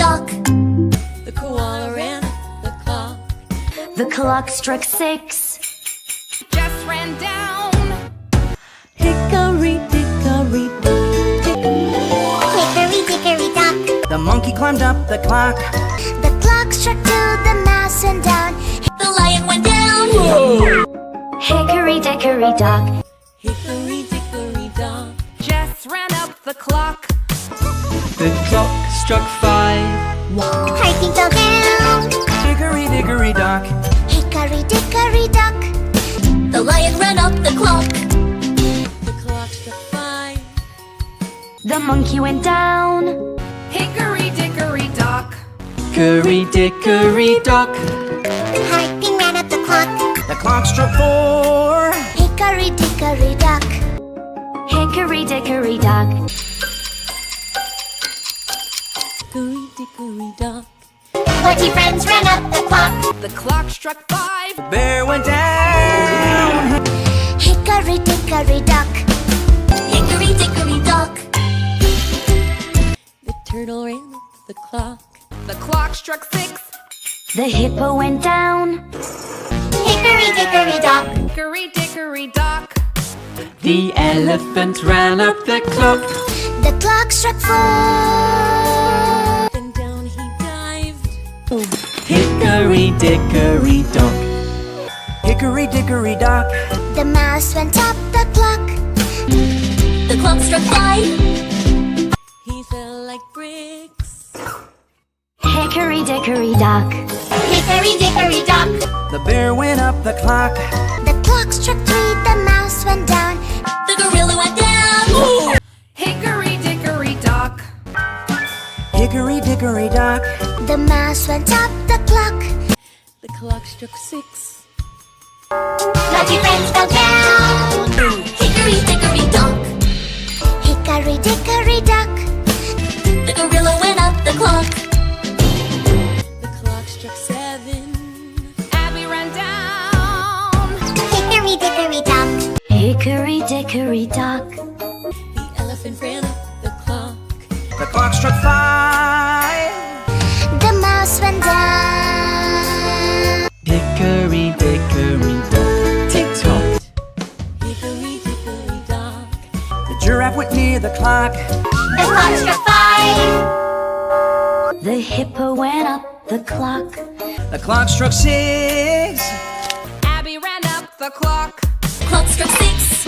dock. The koala ran up the clock. The clock struck 6. Just ran down. Hickory dickory dock. Hickory dickory dock. The monkey climbed up the clock. The clock struck 2, the mouse went down. The lion went down. Hickory dickory dock. Hickory dickory dock. Just ran up the clock. The clock struck 5. Hiking fell down. Hickory dickory dock. Hickory dickory dock. The lion ran up the clock. The clock struck 5. The monkey went down. Hickory dickory dock. Hickory dickory dock. Hiking ran up the clock. The clock struck 4. Hickory dickory dock. Hickory dickory dock. Hickory dickory dock. 40 friends ran up the clock. The clock struck 5. The bear went down. Hickory dickory dock. Hickory dickory dock. The turtle ran up the clock. The clock struck 6. The hippo went down. Hickory dickory dock. Hickory dickory dock. The elephant ran up the clock. The clock struck 4. And down he dived. Hickory dickory dock. Hickory dickory dock. The mouse went up the clock. The clock struck 5. He fell like bricks. Hickory dickory dock. Hickory dickory dock. The bear went up the clock. The clock struck 3, the mouse went down. The gorilla went down. Hickory dickory dock. Hickory dickory dock. The mouse went up the clock. The clock struck 6. Naughty friends fell down. Hickory dickory dock. Hickory dickory dock. The gorilla went up the clock. The clock struck 7. Abby ran down. Hickory dickory dock. Hickory dickory dock. The elephant ran up the clock. The clock struck 5. The mouse went down. Hickory dickory dock. Tick-tock. Hickory dickory dock. The giraffe went near the clock. The clock struck 5. The hippo went up the clock. The clock struck 6. Abby ran up the clock. Clock struck 6.